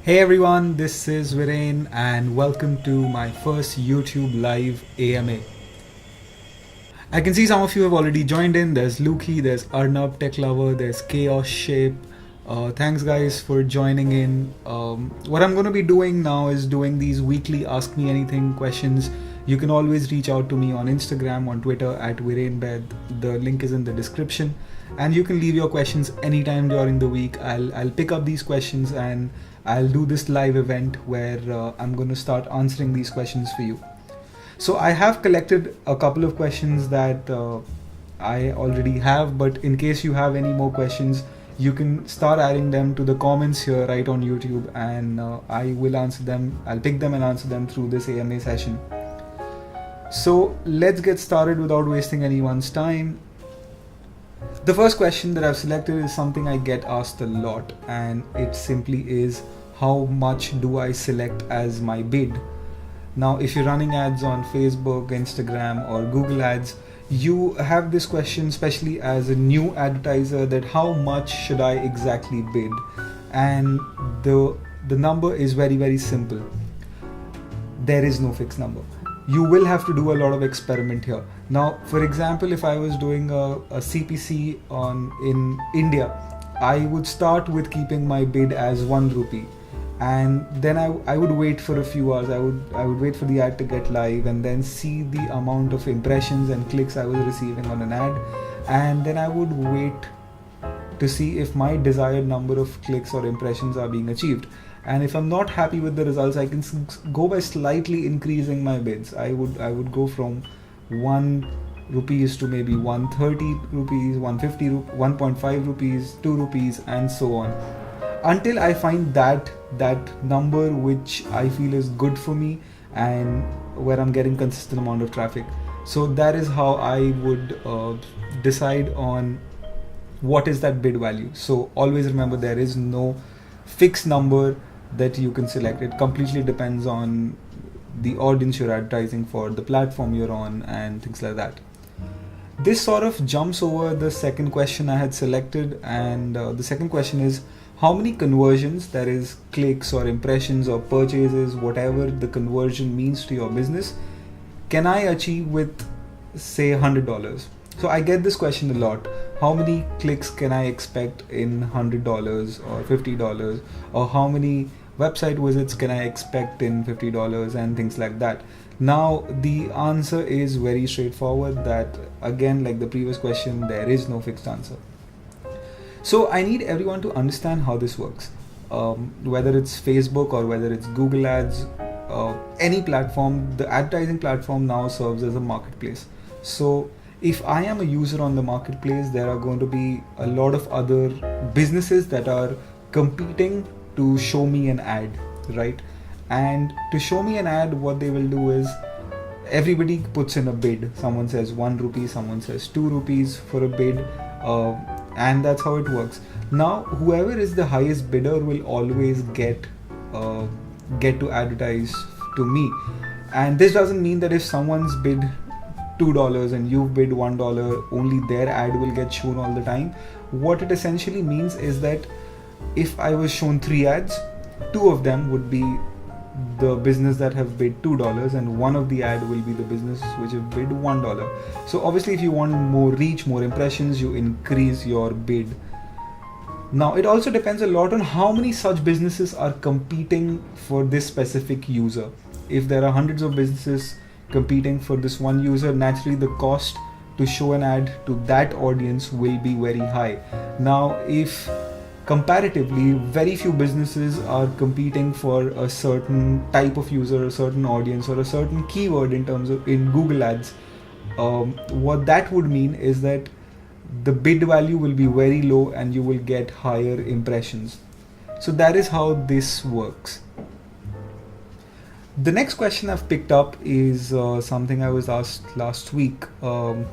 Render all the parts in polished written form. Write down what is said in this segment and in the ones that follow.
Hey everyone, this is Viren and welcome to my first YouTube live AMA. I can see some of you have already joined in. There's Luki, there's Arnab Tech Lover, there's Chaos Shape. Thanks guys for joining in. What I'm going to be doing now is doing these weekly Ask Me Anything questions. You can always reach out to me on Instagram, on Twitter at VirenBed. The link is in the description. And you can leave your questions anytime during the week. I'll pick up these questions and I'll do this live event where I'm going to start answering these questions for you. So I have collected a couple of questions that I already have, but in case you have any more questions, you can start adding them to the comments here right on YouTube, and I will answer them. I'll pick them and answer them through this AMA session. So let's get started without wasting anyone's time. The first question that I've selected is something I get asked a lot, and it simply is, how much do I select as my bid? Now, if you're running ads on Facebook, Instagram, or Google Ads, you have this question, especially as a new advertiser, that how much should I exactly bid? And the number is very, very simple. There is no fixed number. You will have to do a lot of experiment here. Now, for example, if I was doing a CPC in India, I would start with keeping my bid as 1 rupee. And then I would wait for a few hours. I would wait for the ad to get live and then see the amount of impressions and clicks I was receiving on an ad, and then I would wait to see if my desired number of clicks or impressions are being achieved. And if I'm not happy with the results, I can go by slightly increasing my bids. I would go from 1 rupees to maybe 130 rupees, 150, 1.5 rupees, 2 rupees, and so on, until I find that number which I feel is good for me and where I'm getting consistent amount of traffic. So that is how I would decide on what is that bid value. So always remember, there is no fixed number that you can select. It completely depends on the audience you're advertising for, the platform you're on, and things like that. This sort of jumps over the second question I had selected, and the second question is, how many conversions, that is clicks or impressions or purchases, whatever the conversion means to your business, can I achieve with, say, $100? So I get this question a lot. How many clicks can I expect in $100 or $50? Or how many website visits can I expect in $50, and things like that? Now, the answer is very straightforward, that again, like the previous question, there is no fixed answer. So I need everyone to understand how this works. Whether it's Facebook or whether it's Google Ads, any platform, the advertising platform now serves as a marketplace. So if I am a user on the marketplace, there are going to be a lot of other businesses that are competing to show me an ad, right? And to show me an ad, what they will do is, everybody puts in a bid. Someone says 1 rupee, someone says 2 rupees for a bid. And that's how it works. Now, whoever is the highest bidder will always get to advertise to me. And this doesn't mean that if someone's bid $2 and you've bid $1, only their ad will get shown all the time. What it essentially means is that if I was shown 3 ads, 2 of them would be the business that have bid $2, and one of the ad will be the business which have bid $1. So obviously, if you want more reach, more impressions, you increase your bid. Now, it also depends a lot on how many such businesses are competing for this specific user. If there are hundreds of businesses competing for this one user, naturally the cost to show an ad to that audience will be very high. Now, if comparatively very few businesses are competing for a certain type of user, a certain audience, or a certain keyword in Google Ads, what that would mean is that the bid value will be very low and you will get higher impressions. So that is how this works. The next question I've picked up is something I was asked last week. How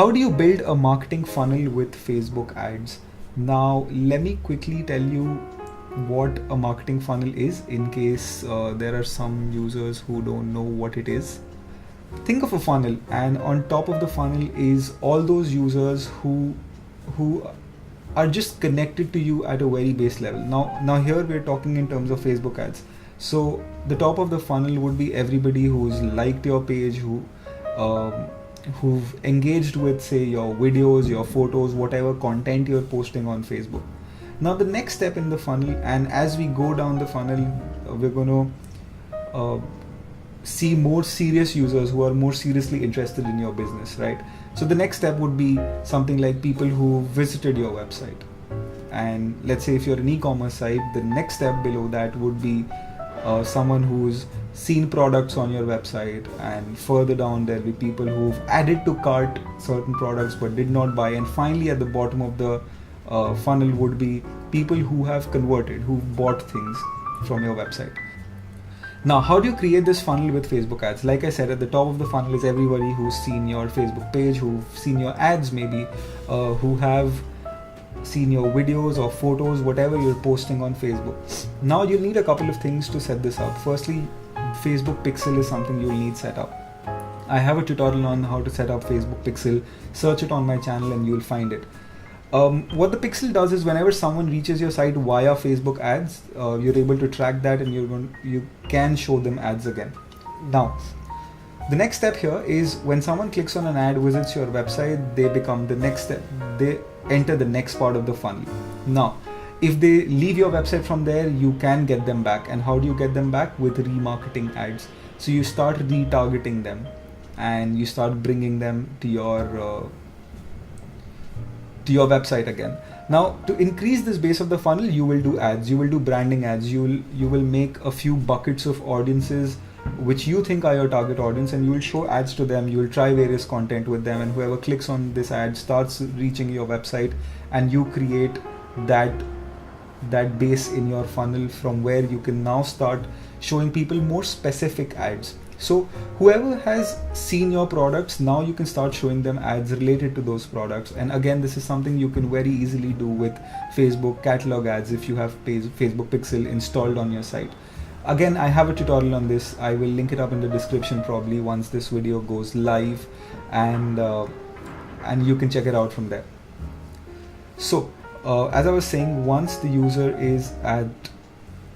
do you build a marketing funnel with Facebook ads? Now, let me quickly tell you what a marketing funnel is, in case there are some users who don't know what it is. Think of a funnel, and on top of the funnel is all those users who are just connected to you at a very base level. Now here we're talking in terms of Facebook ads. So the top of the funnel would be everybody who's liked your page, who've engaged with, say, your videos, your photos, whatever content you're posting on Facebook. Now the next step in the funnel, and as we go down the funnel, we're going to see more serious users who are more seriously interested in your business, right? So the next step would be something like people who visited your website. And let's say if you're an e-commerce site, the next step below that would be someone who's seen products on your website, and further down there'll be people who've added to cart certain products but did not buy, and finally at the bottom of the funnel would be people who have converted, who've bought things from your website. Now, how do you create this funnel with Facebook ads? Like I said, at the top of the funnel is everybody who's seen your Facebook page, who've seen your ads maybe, who have seen your videos or photos, whatever you're posting on Facebook. Now you'll need a couple of things to set this up. Firstly, Facebook Pixel is something you'll need set up. I have a tutorial on how to set up Facebook Pixel. Search it on my channel and you'll find it. What the Pixel does is whenever someone reaches your site via Facebook ads, you're able to track that and you can show them ads again. Now, the next step here is when someone clicks on an ad, visits your website, they become the next step. They enter the next part of the funnel. Now, if they leave your website from there, you can get them back. And how do you get them back? With remarketing ads. So you start retargeting them and you start bringing them to your website again. Now, to increase this base of the funnel, you will do ads, you will do branding ads, you will make a few buckets of audiences which you think are your target audience, and you will show ads to them. You will try various content with them, and whoever clicks on this ad starts reaching your website, and you create that base in your funnel from where you can now start showing people more specific ads. So whoever has seen your products, now you can start showing them ads related to those products. And again, this is something you can very easily do with Facebook catalog ads if you have Facebook Pixel installed on your site. Again, I have a tutorial on this. I will link it up in the description probably once this video goes live, and you can check it out from there. So as I was saying, once the user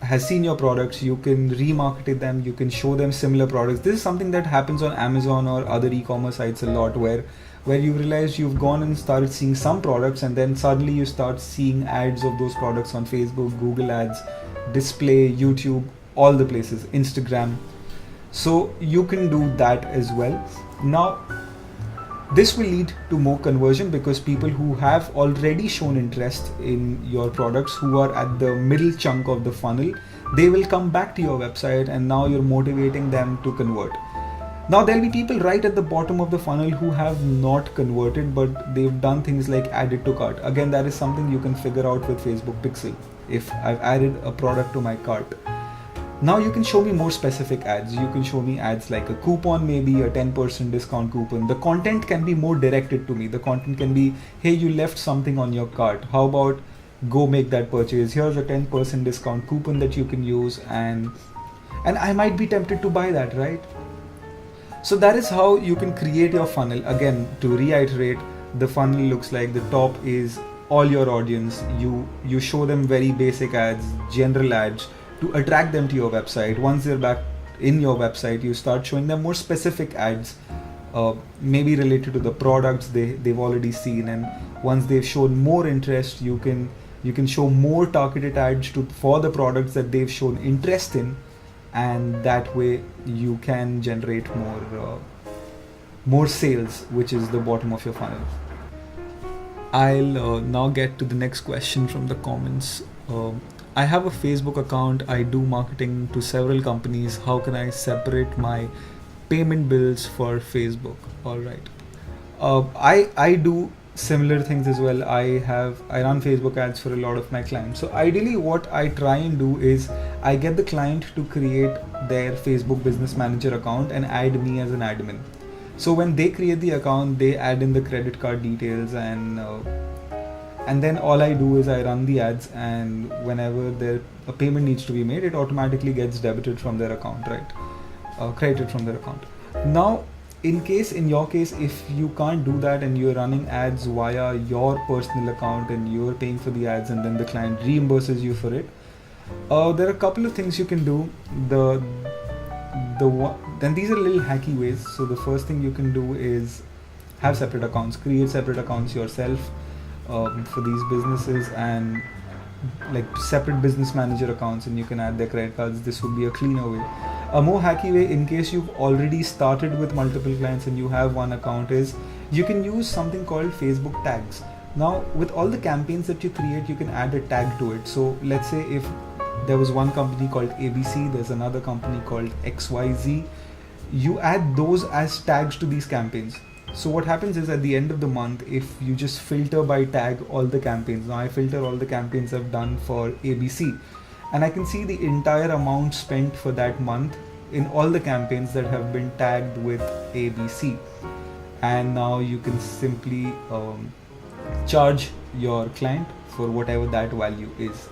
has seen your products, you can remarket them, you can show them similar products. This is something that happens on Amazon or other e-commerce sites a lot, where you realize you've gone and started seeing some products, and then suddenly you start seeing ads of those products on Facebook, Google Ads, display, YouTube, all the places, Instagram. So you can do that as well. Now, this will lead to more conversion because people who have already shown interest in your products, who are at the middle chunk of the funnel, they will come back to your website, and now you're motivating them to convert. Now there'll be people right at the bottom of the funnel who have not converted, but they've done things like added to cart. Again, that is something you can figure out with Facebook Pixel. If I've added a product to my cart, now you can show me more specific ads. You can show me ads like a coupon, maybe a 10% discount coupon. The content can be more directed to me. The content can be, hey, you left something on your cart. How about go make that purchase? Here's a 10% discount coupon that you can use, and I might be tempted to buy that, right? So that is how you can create your funnel. Again, to reiterate, the funnel looks like the top is all your audience. You show them very basic ads, general ads, to attract them to your website. Once they're back in your website, you start showing them more specific ads, maybe related to the products they've already seen. And once they've shown more interest, you can show more targeted ads for the products that they've shown interest in, and that way you can generate more sales, which is the bottom of your funnel. I'll now get to the next question from the comments. I have a Facebook account. I do marketing to several companies. How can I separate my payment bills for Facebook? All right. I do similar things as well. I run Facebook ads for a lot of my clients. So ideally what I try and do is I get the client to create their Facebook Business Manager account and add me as an admin. So when they create the account, they add in the credit card details, and then all I do is I run the ads, and whenever a payment needs to be made, it automatically gets debited from their account, right? Credited from their account. Now, in your case, if you can't do that and you're running ads via your personal account and you're paying for the ads and then the client reimburses you for it, there are a couple of things you can do. Then these are little hacky ways. So the first thing you can do is have separate accounts, create separate accounts yourself for these businesses, and like separate business manager accounts, and you can add their credit cards. This would be a cleaner way. A more hacky way, in case you've already started with multiple clients and you have one account, is you can use something called Facebook tags. Now, with all the campaigns that you create, you can add a tag to it. So let's say if there was one company called ABC, there's another company called XYZ, you add those as tags to these campaigns. So what happens is, at the end of the month, if you just filter by tag all the campaigns, now I filter all the campaigns I've done for ABC, and I can see the entire amount spent for that month in all the campaigns that have been tagged with ABC. And now you can simply charge your client for whatever that value is.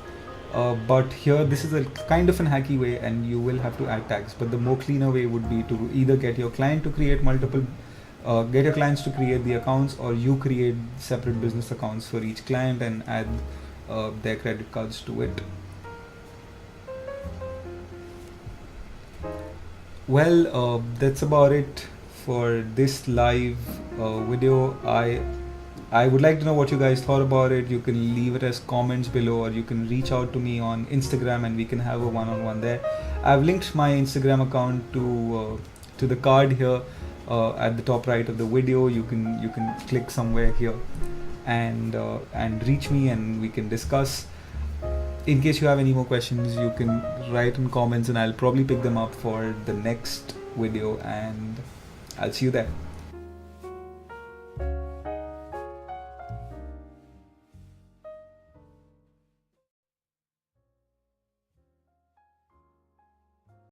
But here, this is a kind of an hacky way, and you will have to add tags. But the more cleaner way would be to either get your client to create get your clients to create the accounts, or you create separate business accounts for each client and add their credit cards to it. Well, that's about it for this live video. I would like to know what you guys thought about it. You can leave it as comments below, or you can reach out to me on Instagram and we can have a one-on-one there. I've linked my Instagram account to the card here at the top right of the video. You can click somewhere here and reach me, and we can discuss. In case you have any more questions, you can write in comments and I'll probably pick them up for the next video, and I'll see you there.